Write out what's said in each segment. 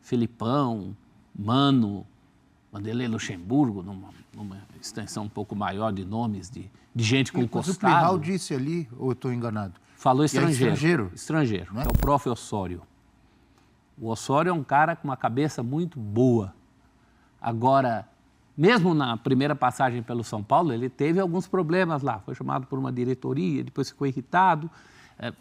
Felipão, Mano, Vanderlei Luxemburgo, numa extensão um pouco maior de nomes de gente com Mas o encostado. Plihal disse ali, ou eu estou enganado? Falou E é estrangeiro. estrangeiro, não é? É o prof. Osório. O Osório é um cara com uma cabeça muito boa. Agora, mesmo na primeira passagem pelo São Paulo, ele teve alguns problemas lá. Foi chamado por uma diretoria, depois ficou irritado.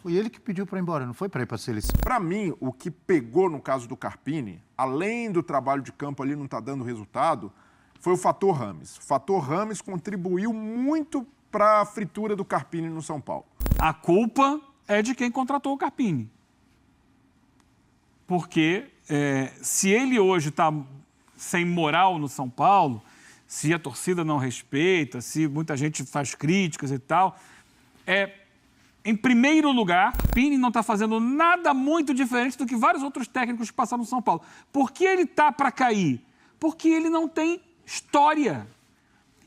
Foi ele que pediu para ir embora, não foi para ir para a seleção? Para mim, o que pegou no caso do Carpini, além do trabalho de campo ali não estar dando resultado, foi o fator Rames. O fator Rames contribuiu muito para a fritura do Carpini no São Paulo. A culpa é de quem contratou o Carpini. Porque se ele hoje está sem moral no São Paulo, se a torcida não respeita, se muita gente faz críticas e tal, em primeiro lugar, Carpini não está fazendo nada muito diferente do que vários outros técnicos que passaram no São Paulo. Por que ele está para cair? Porque ele não tem história.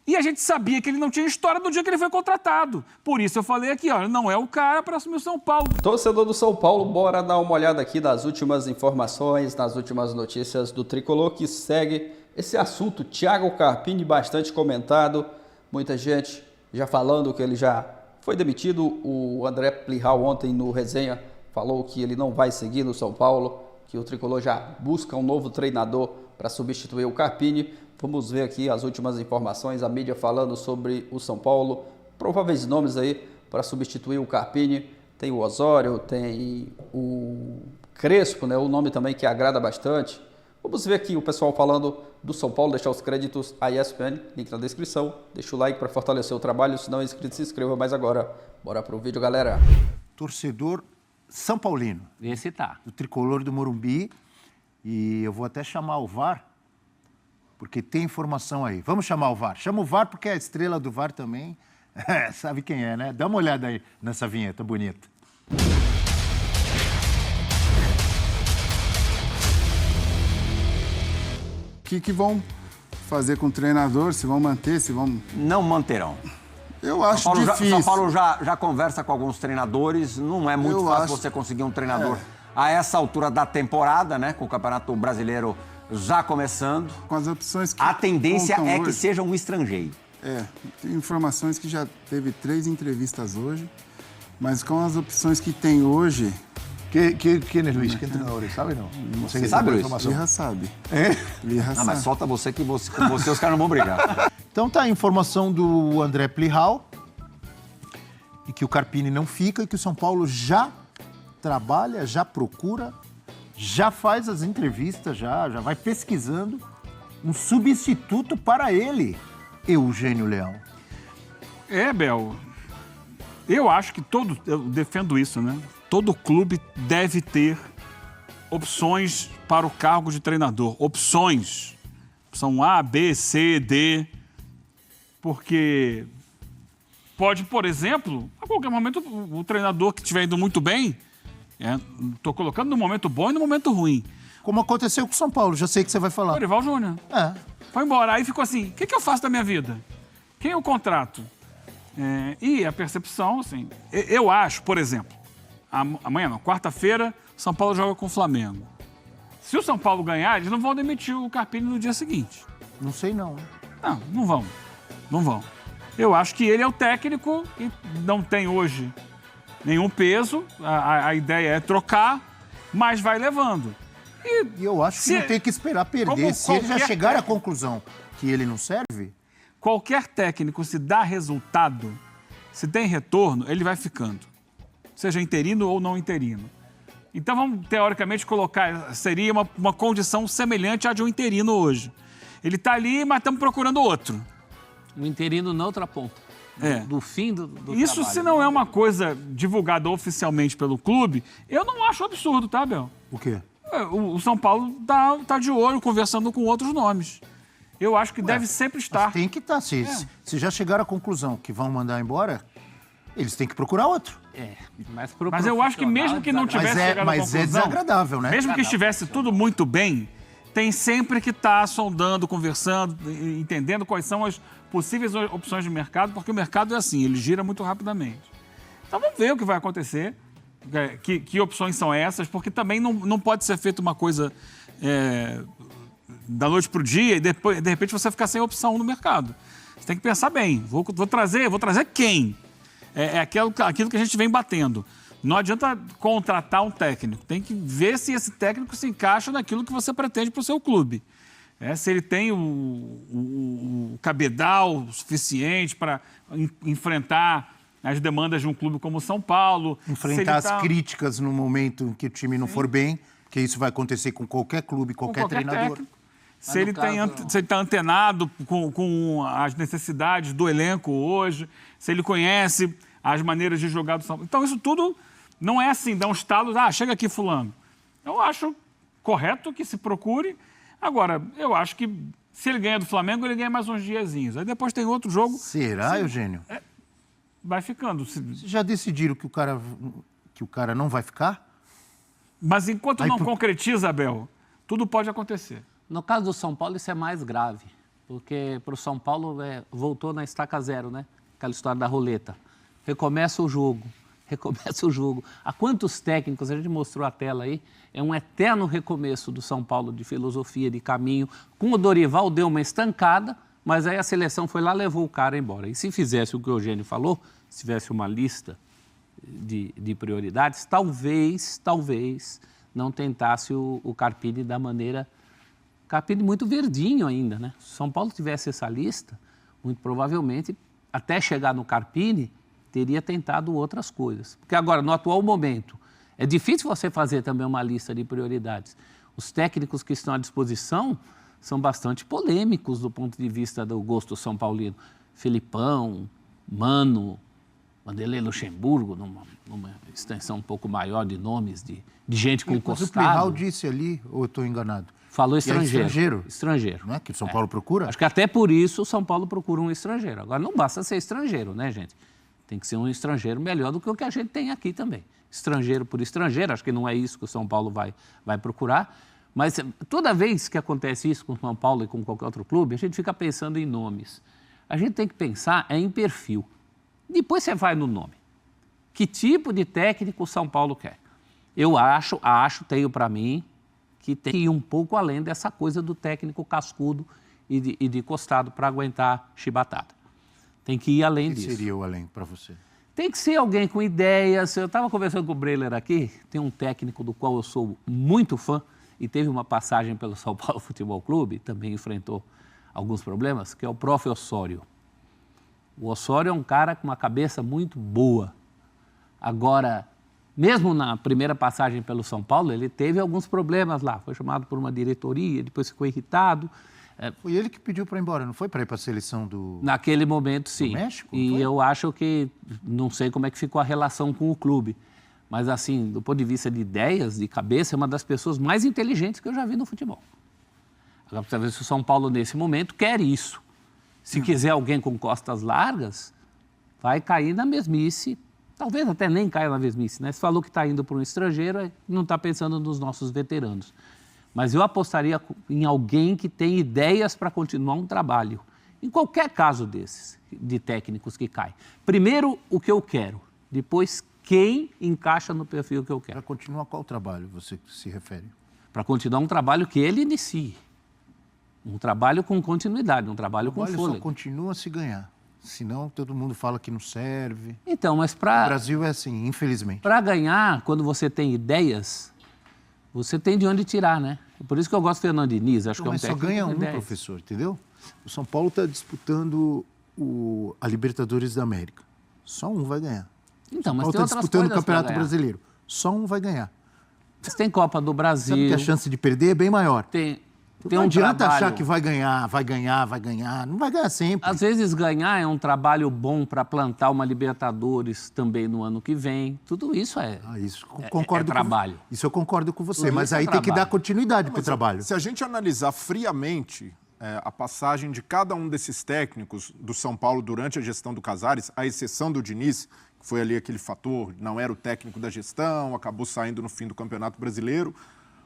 E a gente sabia que ele não tinha história no dia que ele foi contratado. Por isso eu falei aqui, ó, não é o cara para assumir o São Paulo. Torcedor do São Paulo, bora dar uma olhada aqui das últimas informações, nas últimas notícias do Tricolor, que segue esse assunto. Thiago Carpini, bastante comentado, muita gente já falando que ele já foi demitido. O André Plihal ontem no resenha falou que ele não vai seguir no São Paulo, que o Tricolor já busca um novo treinador para substituir o Carpini. Vamos ver aqui as últimas informações, a mídia falando sobre o São Paulo, prováveis nomes aí para substituir o Carpini. Tem o Osório, tem o Crespo, né? O nome também que agrada bastante. Vamos ver aqui o pessoal falando do São Paulo, deixar os créditos à ESPN, link na descrição. Deixa o like para fortalecer o trabalho, se não é inscrito, se inscreva. Mas agora, bora pro vídeo, galera. Torcedor São Paulino, Esse tá. do Tricolor do Morumbi, e eu vou até chamar o VAR, porque tem informação aí. Vamos chamar o VAR. Chama o VAR porque a estrela do VAR também, sabe quem é, né? Dá uma olhada aí nessa vinheta bonita. O que vão fazer com o treinador? Se vão manter, se vão... Não manterão. Eu acho São difícil. Paulo já conversa com alguns treinadores. Não é muito fácil você conseguir um treinador a essa altura da temporada, né? Com o Campeonato Brasileiro já começando. Com as opções que a tendência contam é que hoje. seja um estrangeiro. Tem informações que já teve 3 entrevistas hoje, mas com as opções que tem hoje... Quem é Luiz? Quem é treinador? Sabe não? Você sabe, Luiz? Lirra sabe. Não, mas solta você que com você os caras não vão brigar. Então tá a informação do André Plihal, e que o Carpini não fica, e que o São Paulo já trabalha, já procura, já faz as entrevistas, já vai pesquisando um substituto para ele, Eugênio Leão. Bel, eu acho que eu defendo isso, né? Todo clube deve ter opções para o cargo de treinador. Opções. Opção A, B, C, D. Porque pode, por exemplo, a qualquer momento, o treinador que estiver indo muito bem, estou colocando no momento bom e no momento ruim. Como aconteceu com o São Paulo, já sei que você vai falar. Dorival Júnior. Foi embora. Aí ficou assim, o que eu faço da minha vida? Quem eu contrato? E a percepção, assim... Eu acho, por exemplo, amanhã não, quarta-feira, São Paulo joga com o Flamengo. Se o São Paulo ganhar, eles não vão demitir o Carpini no dia seguinte. Não sei não. Não vão. Não vão. Eu acho que ele é o técnico e não tem hoje nenhum peso. A ideia é trocar, mas vai levando. E eu acho que não tem que esperar perder. Se ele já chegar à conclusão que ele não serve... Qualquer técnico, se dá resultado, se tem retorno, ele vai ficando. Seja interino ou não interino. Então vamos, teoricamente, colocar... Seria uma condição semelhante à de um interino hoje. Ele está ali, mas estamos procurando outro. Um interino na outra ponta. Do fim do Isso, trabalho. se não é uma coisa divulgada oficialmente pelo clube, eu não acho absurdo, tá, Bel? O quê? O São Paulo tá de olho, conversando com outros nomes. Eu acho que deve sempre estar. Tem que estar. Se já chegaram à conclusão que vão mandar embora, eles têm que procurar outro. Mas eu acho que mesmo que não tivesse chegado à conclusão... Mas é desagradável, né? Mesmo que estivesse tudo muito bem, tem sempre que estar sondando, conversando, entendendo quais são as possíveis opções de mercado, porque o mercado é assim, ele gira muito rapidamente. Então vamos ver o que vai acontecer, que opções são essas, porque também não pode ser feita uma coisa da noite para o dia e depois, de repente, você ficar sem opção no mercado. Você tem que pensar bem. Vou trazer quem? Aquilo que a gente vem batendo. Não adianta contratar um técnico. Tem que ver se esse técnico se encaixa naquilo que você pretende para o seu clube. Se ele tem o cabedal suficiente para enfrentar as demandas de um clube como o São Paulo. Enfrentar as críticas no momento em que o time não for bem, porque isso vai acontecer com qualquer clube, qualquer treinador. Técnico. Se ele está antenado com as necessidades do elenco hoje, se ele conhece as maneiras de jogar do São Paulo. Então, isso tudo não é assim, dá um estalo, chega aqui fulano. Eu acho correto que se procure. Agora, eu acho que se ele ganha do Flamengo, ele ganha mais uns diazinhos. Aí depois tem outro jogo. Será, Eugênio? Vai ficando. Vocês já decidiram que o cara não vai ficar? Mas enquanto não concretiza, Abel, tudo pode acontecer. No caso do São Paulo, isso é mais grave, porque para o São Paulo voltou na estaca zero, né? Aquela história da roleta. Recomeça o jogo. Há quantos técnicos, a gente mostrou a tela aí, é um eterno recomeço do São Paulo de filosofia, de caminho. Com o Dorival deu uma estancada, mas aí a seleção foi lá e levou o cara embora. E se fizesse o que o Eugênio falou, se tivesse uma lista de prioridades, talvez não tentasse o Carpini da maneira... Carpini muito verdinho ainda, né? Se o São Paulo tivesse essa lista, muito provavelmente, até chegar no Carpini, teria tentado outras coisas. Porque agora, no atual momento, é difícil você fazer também uma lista de prioridades. Os técnicos que estão à disposição são bastante polêmicos do ponto de vista do gosto são paulino. Felipão, Mano, Vanderlei Luxemburgo, numa extensão um pouco maior de nomes de gente com Mas costado. o Plihal disse ali, ou eu estou enganado? Falou estrangeiro. Estrangeiro. Não é que o São Paulo procura? Acho que até por isso o São Paulo procura um estrangeiro. Agora, não basta ser estrangeiro, né, gente? Tem que ser um estrangeiro melhor do que o que a gente tem aqui também. Estrangeiro por estrangeiro, acho que não é isso que o São Paulo vai procurar. Mas toda vez que acontece isso com o São Paulo e com qualquer outro clube, a gente fica pensando em nomes. A gente tem que pensar em perfil. Depois você vai no nome. Que tipo de técnico o São Paulo quer? Eu tenho para mim, que tem que ir um pouco além dessa coisa do técnico cascudo e de costado para aguentar chibatada. Tem que ir além disso. O que seria o além para você? Tem que ser alguém com ideias. Eu estava conversando com o Breiler aqui, tem um técnico do qual eu sou muito fã e teve uma passagem pelo São Paulo Futebol Clube, também enfrentou alguns problemas, que é o Prof. Osório. O Osório é um cara com uma cabeça muito boa. Agora, mesmo na primeira passagem pelo São Paulo, ele teve alguns problemas lá. Foi chamado por uma diretoria, depois ficou irritado. Foi ele que pediu para ir embora, não foi para ir para a seleção do... Naquele momento, sim. Do México? E eu acho que, não sei como é que ficou a relação com o clube, mas assim, do ponto de vista de ideias, de cabeça, é uma das pessoas mais inteligentes que eu já vi no futebol. Agora, precisa ver se o São Paulo, nesse momento, quer isso. Se quiser alguém com costas largas, vai cair na mesmice. Talvez até nem caia na mesmice, né? Você falou que está indo para um estrangeiro, não está pensando nos nossos veteranos. Mas eu apostaria em alguém que tem ideias para continuar um trabalho. Em qualquer caso desses, de técnicos que caem. Primeiro, o que eu quero. Depois, quem encaixa no perfil que eu quero. Para continuar qual trabalho você se refere? Para continuar um trabalho que ele inicie. Um trabalho com continuidade, um trabalho com fôlego. Só continua se ganhar. Senão, todo mundo fala que não serve. Então, mas para... O Brasil é assim, infelizmente. Para ganhar, quando você tem ideias, você tem de onde tirar, né? É por isso que eu gosto do Fernando Diniz. Acho que é um técnico só ganha um, ideias. professor, entendeu? O São Paulo está disputando a Libertadores da América. Só um vai ganhar. Então, mas o São Paulo tem está disputando o Campeonato Brasileiro. Só um vai ganhar. Mas tem Copa do Brasil. Sabe que a chance de perder é bem maior. Não adianta trabalho... achar que vai ganhar. Não vai ganhar sempre. Às vezes ganhar é um trabalho bom para plantar uma Libertadores também no ano que vem. Tudo isso concordo trabalho. Isso eu concordo com você, mas aí tem que dar continuidade para o trabalho. Se a gente analisar friamente a passagem de cada um desses técnicos do São Paulo durante a gestão do Casares, à exceção do Diniz, que foi ali aquele fator, não era o técnico da gestão, acabou saindo no fim do Campeonato Brasileiro,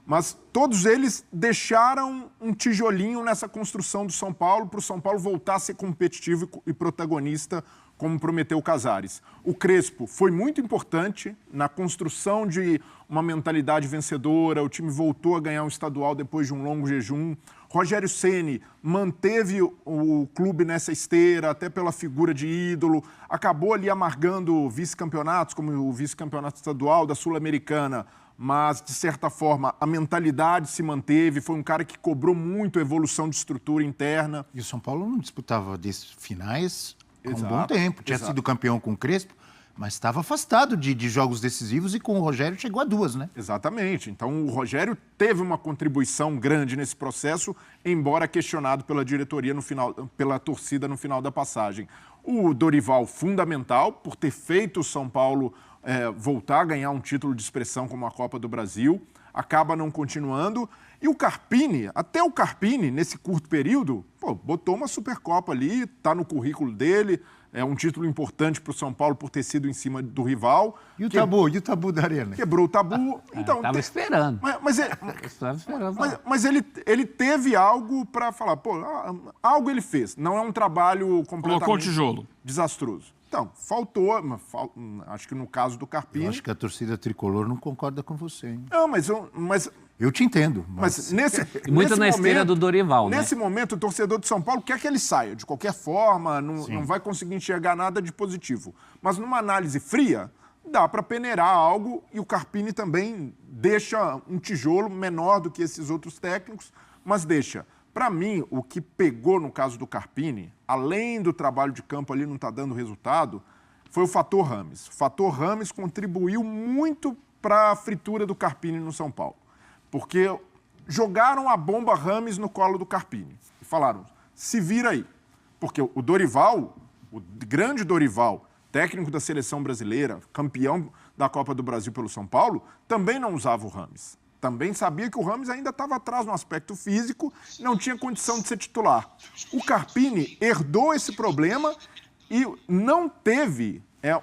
Mas todos eles deixaram um tijolinho nessa construção do São Paulo para o São Paulo voltar a ser competitivo e protagonista, como prometeu o Casares. O Crespo foi muito importante na construção de uma mentalidade vencedora, o time voltou a ganhar um estadual depois de um longo jejum. Rogério Ceni manteve o clube nessa esteira, até pela figura de ídolo, acabou ali amargando vice-campeonatos, como o vice-campeonato estadual da Sul-Americana, mas, de certa forma, a mentalidade se manteve, foi um cara que cobrou muito a evolução de estrutura interna. E o São Paulo não disputava desses finais há um bom Exato, tempo. Tinha sido campeão com o Crespo, mas estava afastado de jogos decisivos e com o Rogério chegou a 2, né? Exatamente. Então, o Rogério teve uma contribuição grande nesse processo, embora questionado pela diretoria no final, pela torcida no final da passagem. O Dorival, fundamental, por ter feito o São Paulo voltar a ganhar um título de expressão como a Copa do Brasil, acaba não continuando. E o Carpini, até o Carpini, nesse curto período, botou uma Supercopa ali, está no currículo dele, é um título importante para o São Paulo por ter sido em cima do rival. E o tabu da Arena? Quebrou o tabu. Então, Estava esperando. Mas ele teve algo para falar, algo ele fez. Não é um trabalho completamente Colocou o tijolo. Desastroso. Então, faltou, acho que no caso do Carpini... Eu acho que a torcida tricolor não concorda com você, hein? Não, mas eu te entendo. Mas muito na esteira do Dorival, né? Nesse momento, o torcedor de São Paulo quer que ele saia, de qualquer forma, não vai conseguir enxergar nada de positivo. Mas numa análise fria, dá para peneirar algo e o Carpini também deixa um tijolo menor do que esses outros técnicos, mas deixa. Para mim, o que pegou no caso do Carpini, além do trabalho de campo ali não estar dando resultado, foi o fator Rames. O fator Rames contribuiu muito para a fritura do Carpini no São Paulo. Porque jogaram a bomba Rames no colo do Carpini. E falaram, se vira aí. Porque o Dorival, o grande Dorival, técnico da seleção brasileira, campeão da Copa do Brasil pelo São Paulo, também não usava o Rames. Também sabia que o Rames ainda estava atrás no aspecto físico, não tinha condição de ser titular. O Carpini herdou esse problema e não teve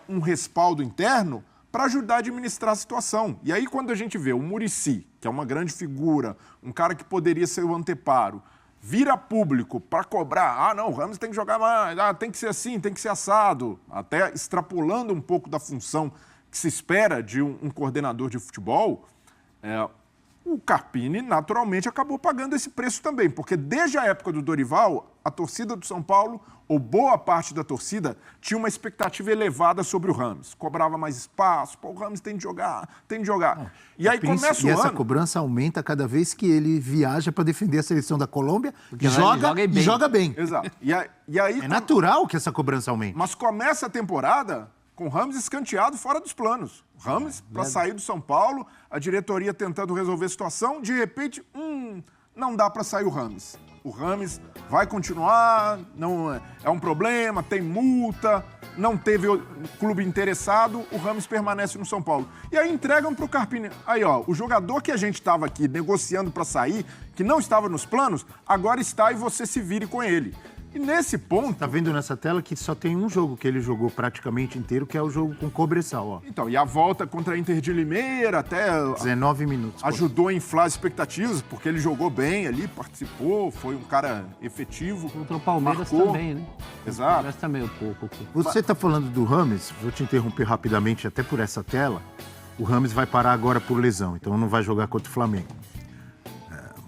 um respaldo interno para ajudar a administrar a situação. E aí, quando a gente vê o Muricy, que é uma grande figura, um cara que poderia ser o anteparo, vira público para cobrar, não, o Rames tem que jogar mais, tem que ser assim, tem que ser assado, até extrapolando um pouco da função que se espera de um coordenador de futebol, o Carpini, naturalmente, acabou pagando esse preço também, porque desde a época do Dorival, a torcida do São Paulo, ou boa parte da torcida, tinha uma expectativa elevada sobre o Rames. Cobrava mais espaço, o Rames tem de jogar, tem de jogar. E aí começa o ano... E essa cobrança aumenta cada vez que ele viaja para defender a seleção da Colômbia, porque joga bem. Exato. E aí, é natural que essa cobrança aumente. Mas começa a temporada com o Rames escanteado fora dos planos. O Rames, para sair do São Paulo, a diretoria tentando resolver a situação, de repente, não dá para sair o Rames. O Rames vai continuar, não é um problema, tem multa, não teve clube interessado, o Rames permanece no São Paulo. E aí entregam para o Carpini. Aí, o jogador que a gente estava aqui negociando para sair, que não estava nos planos, agora está e você se vire com ele. E nesse ponto... Tá vendo nessa tela que só tem um jogo que ele jogou praticamente inteiro, que é o jogo com Cobressal, Então, e a volta contra a Inter de Limeira até... 19 minutos. Ajudou a inflar as expectativas, porque ele jogou bem ali, participou, foi um cara efetivo. Contra o Palmeiras marcou. Também, né? Exato. O Palmeiras também um pouco aqui. Você está falando do Rames, vou te interromper rapidamente até por essa tela. O Rames vai parar agora por lesão, então não vai jogar contra o Flamengo.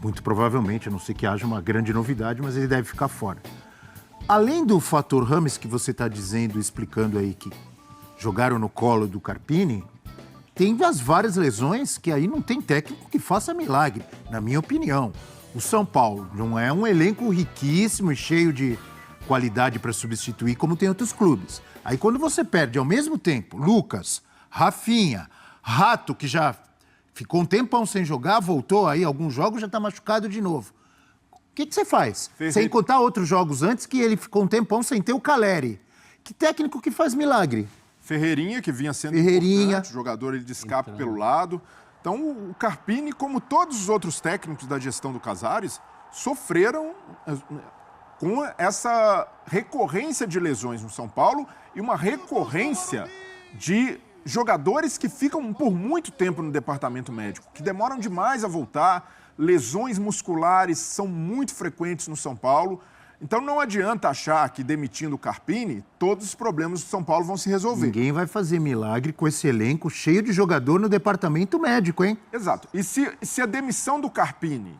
Muito provavelmente, a não ser que haja uma grande novidade, mas ele deve ficar fora. Além do fator Rames que você está dizendo, explicando aí que jogaram no colo do Carpini, tem as várias lesões que aí não tem técnico que faça milagre, na minha opinião. O São Paulo não é um elenco riquíssimo e cheio de qualidade para substituir como tem outros clubes. Aí quando você perde ao mesmo tempo Lucas, Rafinha, Rato, que já ficou um tempão sem jogar, voltou aí alguns jogos, já está machucado de novo. O que você faz? Sem contar outros jogos antes que ele ficou um tempão sem ter o Caleri. Que técnico que faz milagre? Ferreirinha, que vinha sendo importante, jogador ele de escape pelo lado. Então, o Carpini, como todos os outros técnicos da gestão do Casares, sofreram com essa recorrência de lesões no São Paulo e uma recorrência de jogadores que ficam por muito tempo no departamento médico, que demoram demais a voltar, lesões musculares são muito frequentes no São Paulo. Então não adianta achar que demitindo o Carpini, todos os problemas do São Paulo vão se resolver. Ninguém vai fazer milagre com esse elenco cheio de jogador no departamento médico, hein? Exato. E se a demissão do Carpini,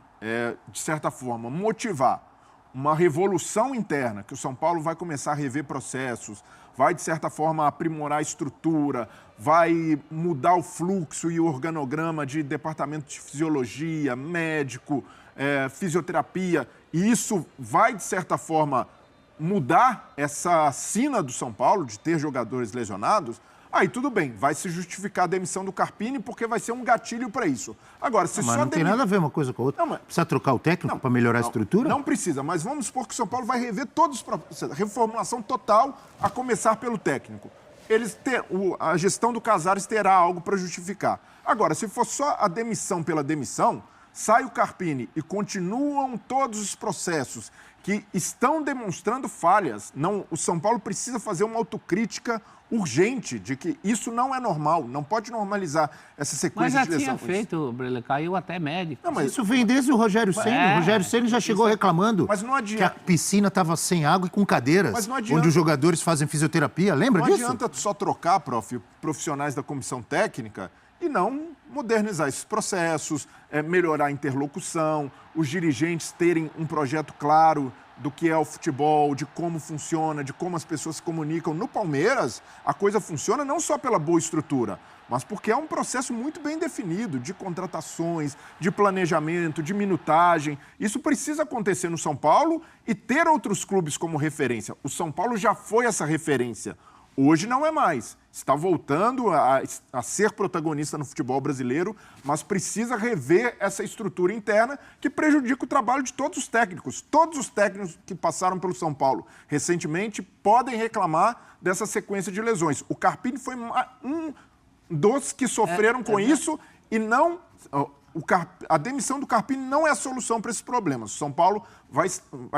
de certa forma, motivar uma revolução interna, que o São Paulo vai começar a rever processos, vai, de certa forma, aprimorar a estrutura, vai mudar o fluxo e o organograma de departamento de fisiologia, médico, fisioterapia, e isso vai, de certa forma, mudar essa sina do São Paulo de ter jogadores lesionados, aí tudo bem, vai se justificar a demissão do Carpini porque vai ser um gatilho para isso. Agora, se Mas não tem nada a ver uma coisa com a outra. Precisa trocar o técnico para melhorar a estrutura? Não precisa, mas vamos supor que o São Paulo vai rever todos os processos, reformulação total, a começar pelo técnico. A gestão do Casares terá algo para justificar. Agora, se for só a demissão pela demissão, sai o Carpini e continuam todos os processos que estão demonstrando falhas. Não, o São Paulo precisa fazer uma autocrítica urgente de que isso não é normal, não pode normalizar essa sequência de lesões. Mas já tinha feito, Brele, caiu até médico. Não, mas isso vem desde o Rogério Ceni. O Rogério Ceni já chegou reclamando que a piscina estava sem água e com cadeiras, onde os jogadores fazem fisioterapia. Lembra disso? Não adianta só trocar, profissionais da comissão técnica e não modernizar esses processos, melhorar a interlocução, os dirigentes terem um projeto claro do que é o futebol, de como funciona, de como as pessoas se comunicam. No Palmeiras, a coisa funciona não só pela boa estrutura, mas porque é um processo muito bem definido de contratações, de planejamento, de minutagem. Isso precisa acontecer no São Paulo e ter outros clubes como referência. O São Paulo já foi essa referência. Hoje não é mais. Está voltando a ser protagonista no futebol brasileiro, mas precisa rever essa estrutura interna que prejudica o trabalho de todos os técnicos. Todos os técnicos que passaram pelo São Paulo recentemente podem reclamar dessa sequência de lesões. O Carpini foi um dos que sofreram com isso e não... A demissão do Carpini não é a solução para esses problemas. O São Paulo vai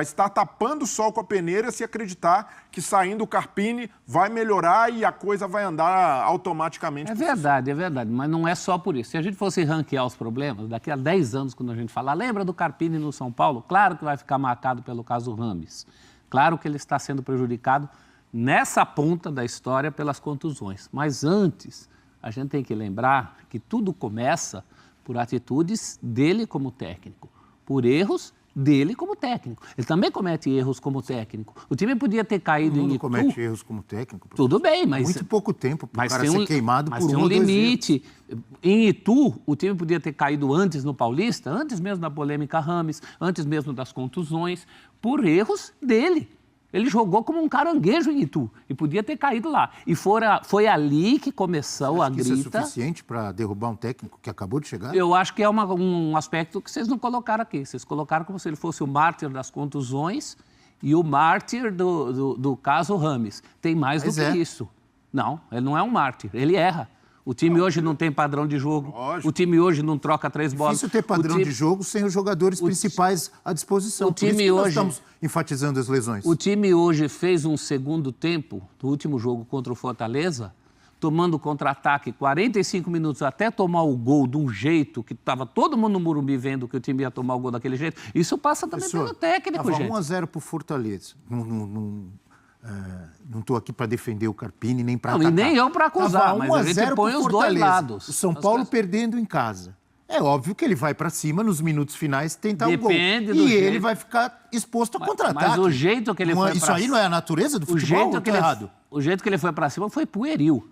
estar tapando o sol com a peneira se acreditar que saindo o Carpini vai melhorar e a coisa vai andar automaticamente. É verdade, mas não é só por isso. Se a gente fosse ranquear os problemas, daqui a 10 anos, quando a gente falar, lembra do Carpini no São Paulo? Claro que vai ficar marcado pelo caso Rames. Claro que ele está sendo prejudicado nessa ponta da história pelas contusões. Mas antes, a gente tem que lembrar que tudo começa por atitudes dele como técnico, por erros dele como técnico. Ele também comete erros como técnico. O time podia ter caído em Itu. Comete erros como técnico. Tudo bem, mas... Muito pouco tempo para o cara ser queimado por um limite. Em Itu, o time podia ter caído antes no Paulista, antes mesmo da polêmica Rames, antes mesmo das contusões, por erros dele. Ele jogou como um caranguejo em Itu e podia ter caído lá. E foi ali que começou a grita. Isso é suficiente para derrubar um técnico que acabou de chegar? Eu acho que é um aspecto que vocês não colocaram aqui. Vocês colocaram como se ele fosse o mártir das contusões e o mártir do caso Rames. Tem mais do que isso. Não, ele não é um mártir, ele erra. O time hoje não tem padrão de jogo. Lógico. O time hoje não troca 3 bolas. É difícil ter padrão de jogo sem os jogadores principais à disposição. Por isso que nós estamos enfatizando as lesões. O time hoje fez um segundo tempo, no último jogo contra o Fortaleza, tomando contra-ataque 45 minutos até tomar o gol de um jeito que estava todo mundo no Morumbi vendo que o time ia tomar o gol daquele jeito. Isso passa também pelo técnico, gente. 1-0 para o Fortaleza. Não estou aqui para defender o Carpini, nem para atacar. E nem eu para acusar, mas a gente põe os dois lados. O São Paulo perdendo em casa. É óbvio que ele vai para cima nos minutos finais tentar um gol. E ele vai ficar exposto a contra-ataque. Mas o jeito que ele foi Isso aí não é a natureza do futebol? O jeito que ele foi para cima foi pueril.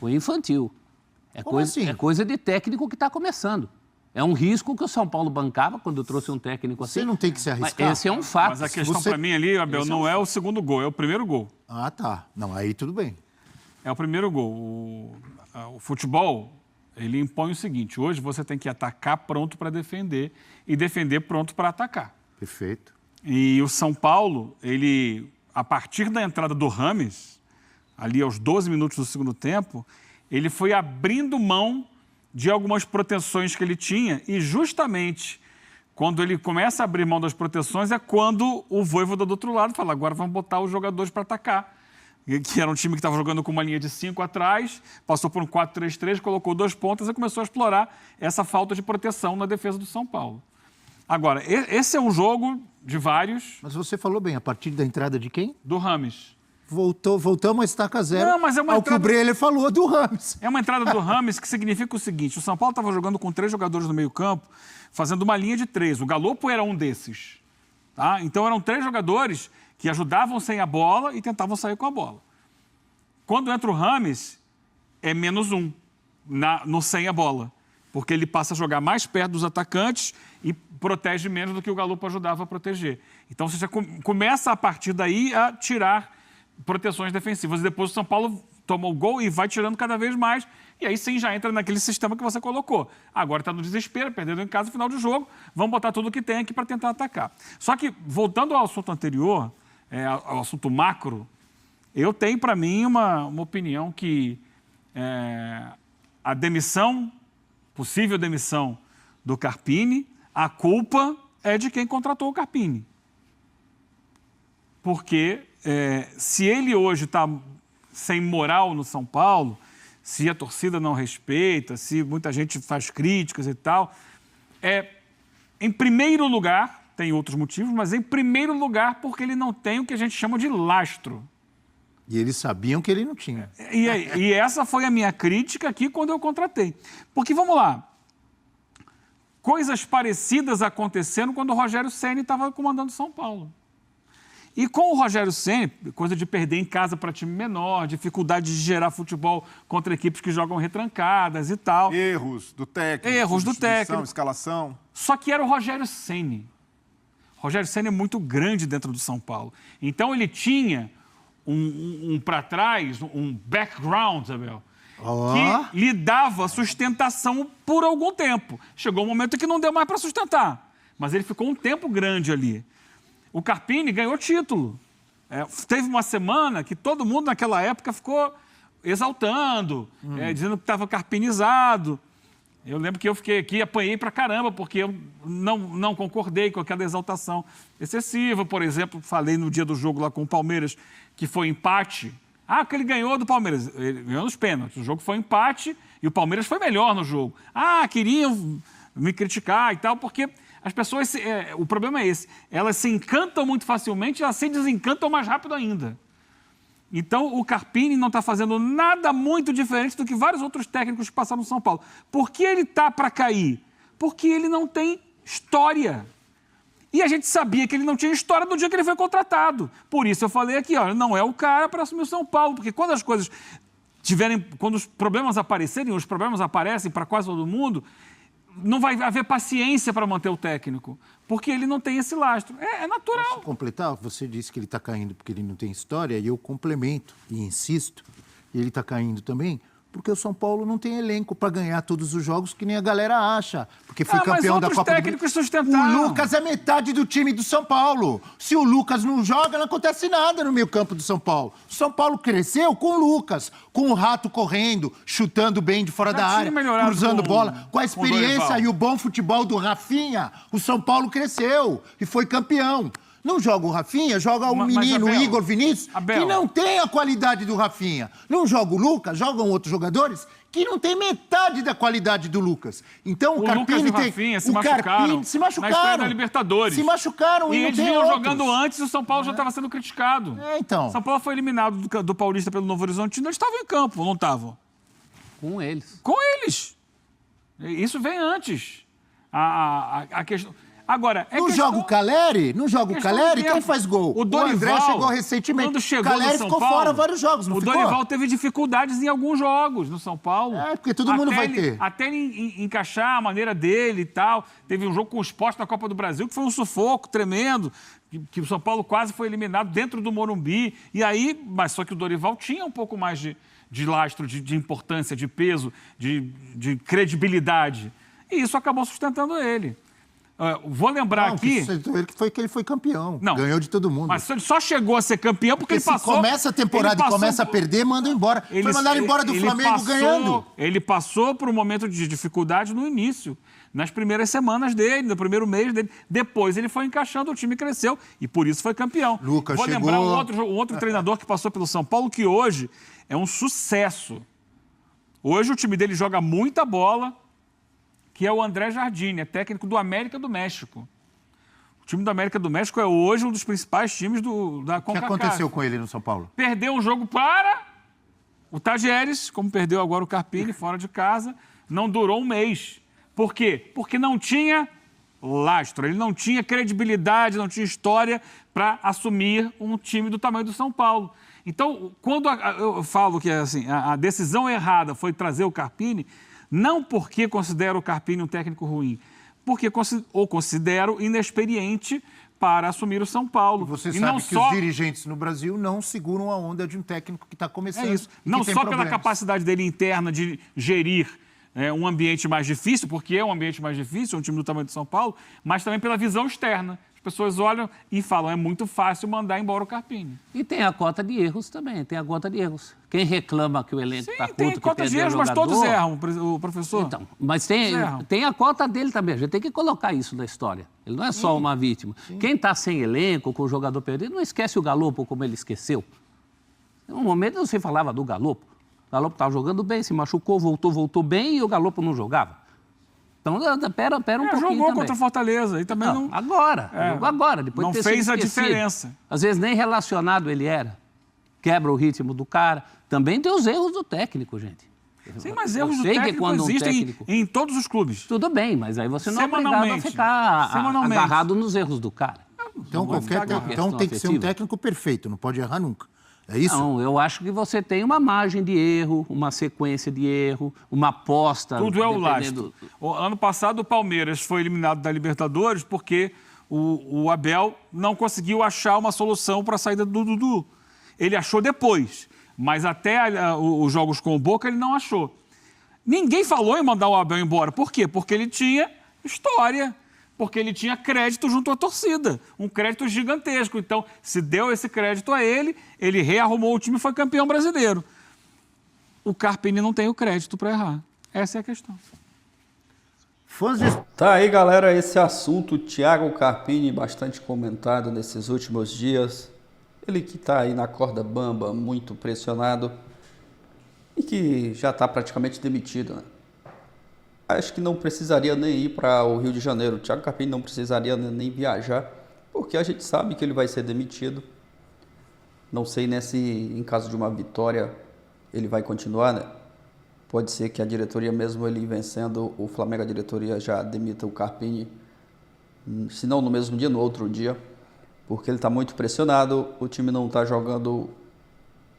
Foi infantil. É coisa de técnico que está começando. É um risco que o São Paulo bancava quando trouxe um técnico assim. Você não tem que se arriscar. Esse é um fato. Mas a questão para mim ali, Abel, não é o segundo gol, é o primeiro gol. Ah, tá. Não, aí tudo bem. É o primeiro gol. O futebol, ele impõe o seguinte, hoje você tem que atacar pronto para defender e defender pronto para atacar. Perfeito. E o São Paulo, ele, a partir da entrada do Rames, ali aos 12 minutos do segundo tempo, ele foi abrindo mão de algumas proteções que ele tinha e justamente quando ele começa a abrir mão das proteções é quando o Vojvoda do outro lado fala, agora vamos botar os jogadores para atacar. que era um time que estava jogando com uma linha de 5 atrás, passou por um 4-3-3, colocou 2 pontas e começou a explorar essa falta de proteção na defesa do São Paulo. Agora, esse é um jogo de vários. Mas você falou bem, a partir da entrada de quem? Do Rames. Voltamos a estaca zero. Não, mas é uma ao que o Breler falou do Rames. É uma entrada do Rames que significa o seguinte: o São Paulo estava jogando com 3 jogadores no meio-campo, fazendo uma linha de 3. O Galopo era um desses. Tá? Então eram 3 jogadores que ajudavam sem a bola e tentavam sair com a bola. Quando entra o Rames, é -1 no sem a bola, porque ele passa a jogar mais perto dos atacantes e protege menos do que o Galopo ajudava a proteger. Então você já começa a partir daí a tirar proteções defensivas. E depois o São Paulo toma o gol e vai tirando cada vez mais. E aí sim já entra naquele sistema que você colocou. Agora está no desespero, perdendo em casa no final do jogo. Vamos botar tudo o que tem aqui para tentar atacar. Só que, voltando ao assunto anterior, ao assunto macro, eu tenho para mim uma opinião que a demissão, possível demissão do Carpini, a culpa é de quem contratou o Carpini. Porque se ele hoje está sem moral no São Paulo, se a torcida não respeita, se muita gente faz críticas e tal, em primeiro lugar, tem outros motivos, mas em primeiro lugar porque ele não tem o que a gente chama de lastro. E eles sabiam que ele não tinha. E essa foi a minha crítica aqui quando eu contratei. Porque, vamos lá, coisas parecidas aconteceram quando o Rogério Ceni estava comandando São Paulo. E com o Rogério Ceni, coisa de perder em casa para time menor, dificuldade de gerar futebol contra equipes que jogam retrancadas e tal. Erros do técnico. Erros do técnico. Escalação. Só que era o Rogério Ceni. O Rogério Ceni é muito grande dentro do São Paulo. Então ele tinha um para trás, um background, Isabel, que lhe dava sustentação por algum tempo. Chegou um momento que não deu mais para sustentar, mas ele ficou um tempo grande ali. O Carpini ganhou título. Teve uma semana que todo mundo naquela época ficou exaltando, dizendo que estava carpinizado. Eu lembro que eu fiquei aqui e apanhei pra caramba, porque eu não concordei com aquela exaltação excessiva. Por exemplo, falei no dia do jogo lá com o Palmeiras, que foi empate. Porque ele ganhou do Palmeiras. Ele ganhou nos pênaltis. O jogo foi empate e o Palmeiras foi melhor no jogo. Queriam me criticar e tal, porque as pessoas... o problema é esse. Elas se encantam muito facilmente e elas se desencantam mais rápido ainda. Então, o Carpini não está fazendo nada muito diferente do que vários outros técnicos que passaram no São Paulo. Por que ele está para cair? Porque ele não tem história. E a gente sabia que ele não tinha história no dia que ele foi contratado. Por isso eu falei aqui, não é o cara para assumir o São Paulo, porque quando as coisas quando os problemas aparecerem, os problemas aparecem para quase todo mundo, não vai haver paciência para manter o técnico, porque ele não tem esse lastro. É natural. Posso completar? Você disse que ele está caindo porque ele não tem história, e eu complemento e insisto, e ele está caindo também, porque o São Paulo não tem elenco para ganhar todos os jogos que nem a galera acha. Porque foi campeão da Copa do Brasil. Mas outros técnicos sustentaram. O Lucas é metade do time do São Paulo. Se o Lucas não joga, não acontece nada no meio campo do São Paulo. O São Paulo cresceu com o Lucas, com o Rato correndo, chutando bem de fora da área, cruzando bola. Com a experiência e o bom futebol do Rafinha, o São Paulo cresceu e foi campeão. Não joga o Rafinha, joga o menino, Abel, o Igor Vinícius, Abel, que não tem a qualidade do Rafinha. Não joga o Lucas, jogam outros jogadores que não tem metade da qualidade do Lucas. Então o Carpini Lucas e o Rafinha se machucaram. Na história da Libertadores. Se machucaram e não eles tem vinham outros. jogando antes e o São Paulo já estava sendo criticado. Então. São Paulo foi eliminado do Paulista pelo Novo Horizontino, eles estavam em campo, não estavam? Com eles. Com eles. Isso vem antes. A questão... Agora, não joga o Caleri? Não joga o Caleri? Quem faz gol? O Dorival, André chegou recentemente. Quando chegou Caleri no São ficou Paulo, fora vários jogos, não ficou? O Dorival teve dificuldades em alguns jogos no São Paulo. Porque todo mundo vai ter. Até ele encaixar a maneira dele e tal. Teve um jogo com o Sport na Copa do Brasil que foi um sufoco tremendo, que o São Paulo quase foi eliminado dentro do Morumbi. E aí, mas só que o Dorival tinha um pouco mais de lastro, de importância, de peso, de credibilidade. E isso acabou sustentando ele. Vou lembrar aqui... Ele foi campeão, Não, ganhou de todo mundo. Mas ele só chegou a ser campeão porque ele passou... Se começa a temporada e começa a perder, manda embora. Foi mandado embora do Flamengo ganhando. Ele passou por um momento de dificuldade no início, nas primeiras semanas dele, no primeiro mês dele. Depois ele foi encaixando, o time cresceu e por isso foi campeão. Lucas Vou chegou... lembrar um outro treinador que passou pelo São Paulo, que hoje é um sucesso. Hoje o time dele joga muita bola, que é o André Jardine, é técnico do América do México. O time do América do México é hoje um dos principais times da CONCACAF. O que aconteceu com ele no São Paulo? Perdeu um jogo para o Tajeres, como perdeu agora o Carpini, fora de casa. Não durou um mês. Por quê? Porque não tinha lastro, ele não tinha credibilidade, não tinha história para assumir um time do tamanho do São Paulo. Então, quando eu falo que assim, a decisão errada foi trazer o Carpini, não porque considero o Carpini um técnico ruim, porque considero inexperiente para assumir o São Paulo. Você sabe que os dirigentes no Brasil não seguram a onda de um técnico que está começando. É isso. Não só pela capacidade dele interna de gerir um ambiente mais difícil, porque é um ambiente mais difícil, um time do tamanho de São Paulo, mas também pela visão externa. As pessoas olham e falam, é muito fácil mandar embora o Carpini. E tem a cota de erros também, tem a cota de erros. Quem reclama que o elenco está curto, tem cota de erros, mas todos erram, o professor. Então, mas tem a cota dele também, a gente tem que colocar isso na história. Ele não é só uma vítima. Quem está sem elenco, com o jogador perdido, não esquece o Galopo como ele esqueceu. Em um momento você falava do Galopo. O Galopo estava jogando bem, se machucou, voltou bem e o Galopo não jogava. Então, pera um pouquinho jogou também. contra o Fortaleza e também não... Agora, depois não de ter fez sido a esquecido. diferença. Às vezes nem relacionado ele era. Quebra o ritmo do cara. Também tem os erros do técnico, gente. Sim, mas erros do técnico existem em todos os clubes. Tudo bem, mas aí você não é obrigado a ficar agarrado nos erros do cara. Então tem que ser um técnico perfeito, não pode errar nunca. É isso? Não, eu acho que você tem uma margem de erro, uma sequência de erro, uma aposta... Tudo é o lastro. Ano passado o Palmeiras foi eliminado da Libertadores porque o Abel não conseguiu achar uma solução para a saída do Dudu. Ele achou depois, mas até os jogos com o Boca ele não achou. Ninguém falou em mandar o Abel embora. Por quê? Porque ele tinha história, porque ele tinha crédito junto à torcida, um crédito gigantesco. Então, se deu esse crédito a ele, ele rearrumou o time e foi campeão brasileiro. O Carpini não tem o crédito para errar. Essa é a questão. Tá aí, galera, esse assunto, Thiago Carpini, bastante comentado nesses últimos dias. Ele que está aí na corda bamba, muito pressionado e que já está praticamente demitido, né? Acho que não precisaria nem ir para o Rio de Janeiro. O Thiago Carpini não precisaria nem viajar, porque a gente sabe que ele vai ser demitido. Não sei, né, se em caso de uma vitória ele vai continuar, né? Pode ser que a diretoria, mesmo ele vencendo o Flamengo, a diretoria já demita o Carpini, se não no mesmo dia, no outro dia, porque ele está muito pressionado, o time não está jogando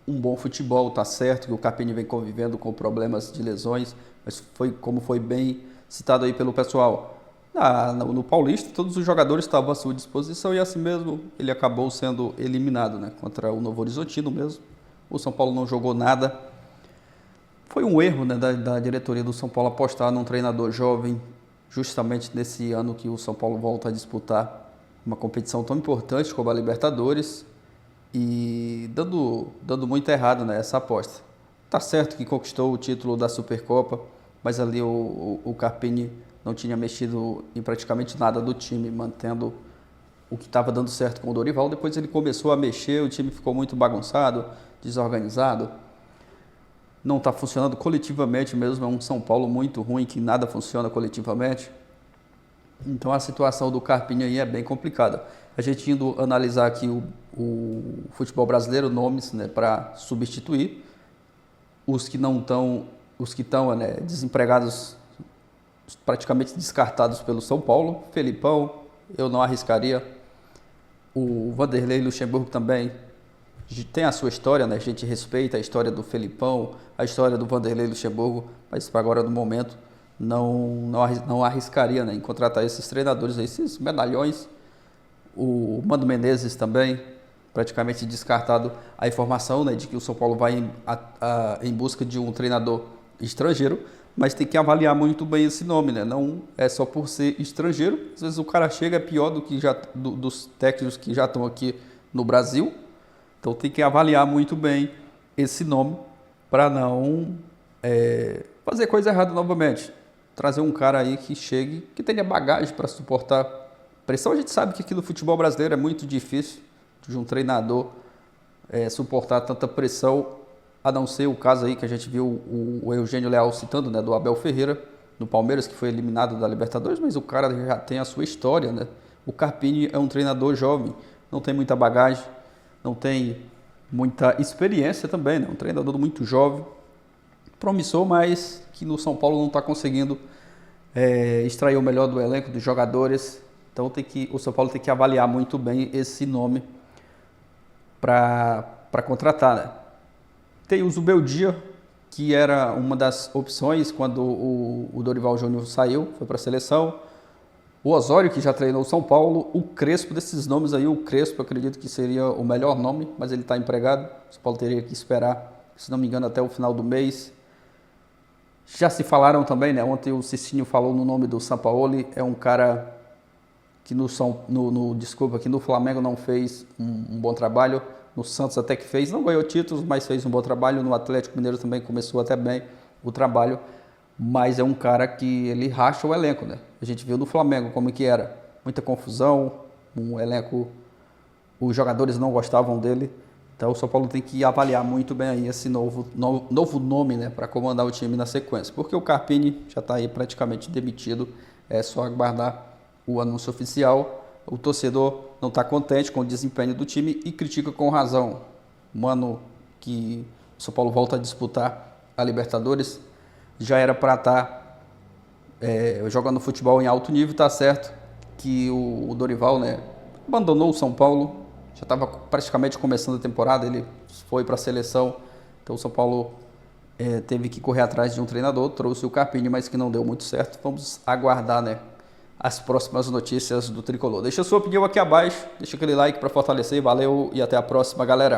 um bom futebol, tá certo que o Carpini vem convivendo com problemas de lesões, mas como foi bem citado aí pelo pessoal. No Paulista, todos os jogadores estavam à sua disposição e assim mesmo ele acabou sendo eliminado, né? Contra o Novo Horizontino mesmo. O São Paulo não jogou nada. Foi um erro, né, da diretoria do São Paulo apostar num treinador jovem, justamente nesse ano que o São Paulo volta a disputar uma competição tão importante como a Libertadores e dando muito errado, né, essa aposta. Tá certo que conquistou o título da Supercopa, mas ali o Carpini não tinha mexido em praticamente nada do time, mantendo o que estava dando certo com o Dorival. Depois ele começou a mexer, o time ficou muito bagunçado, desorganizado. Não está funcionando coletivamente mesmo, é um São Paulo muito ruim, que nada funciona coletivamente. Então a situação do Carpini aí é bem complicada. A gente indo analisar aqui o futebol brasileiro, nomes, né, para substituir os que estão né, desempregados, praticamente descartados pelo São Paulo. Felipão, eu não arriscaria. O Vanderlei Luxemburgo também tem a sua história, né? A gente respeita a história do Felipão, a história do Vanderlei Luxemburgo, mas para agora, no momento, não arriscaria, né, em contratar esses treinadores, esses medalhões. O Mano Menezes também, praticamente descartado. A informação, né, de que o São Paulo vai em busca de um treinador estrangeiro, mas tem que avaliar muito bem esse nome, né? Não é só por ser estrangeiro. Às vezes o cara chega é pior do que dos técnicos que já estão aqui no Brasil. Então tem que avaliar muito bem esse nome para não fazer coisa errada novamente. Trazer um cara aí que chegue, que tenha bagagem para suportar pressão. A gente sabe que aqui no futebol brasileiro é muito difícil de um treinador suportar tanta pressão, a não ser o caso aí que a gente viu o Eugênio Leal citando, né, do Abel Ferreira, no Palmeiras, que foi eliminado da Libertadores, mas o cara já tem a sua história, né? O Carpini é um treinador jovem, não tem muita bagagem, não tem muita experiência também, né? Um treinador muito jovem, promissor, mas que no São Paulo não está conseguindo extrair o melhor do elenco, dos jogadores. Então o São Paulo tem que avaliar muito bem esse nome para contratar, né? Tem o Zubeldia, que era uma das opções quando o Dorival Júnior saiu, foi para a seleção. O Osório, que já treinou o São Paulo. O Crespo, desses nomes aí, o Crespo, eu acredito que seria o melhor nome, mas ele está empregado. O São Paulo teria que esperar, se não me engano, até o final do mês. Já se falaram também, né? Ontem o Cicinho falou no nome do Sampaoli. É um cara que no Flamengo não fez um bom trabalho. No Santos até que fez, não ganhou títulos, mas fez um bom trabalho. No Atlético Mineiro também começou até bem o trabalho. Mas é um cara que ele racha o elenco, né? A gente viu no Flamengo como que era. Muita confusão, um elenco, os jogadores não gostavam dele. Então o São Paulo tem que avaliar muito bem aí esse novo nome, né, para comandar o time na sequência. Porque o Carpini já está aí praticamente demitido, é só aguardar o anúncio oficial. O torcedor não está contente com o desempenho do time e critica com razão. Um ano que o São Paulo volta a disputar a Libertadores, já era para estar jogando futebol em alto nível. Tá certo que o Dorival, né, abandonou o São Paulo, já estava praticamente começando a temporada, ele foi para a seleção, então o São Paulo teve que correr atrás de um treinador, trouxe o Carpini, mas que não deu muito certo. Vamos aguardar, né, as próximas notícias do Tricolor. Deixa a sua opinião aqui abaixo, deixa aquele like para fortalecer, valeu e até a próxima, galera.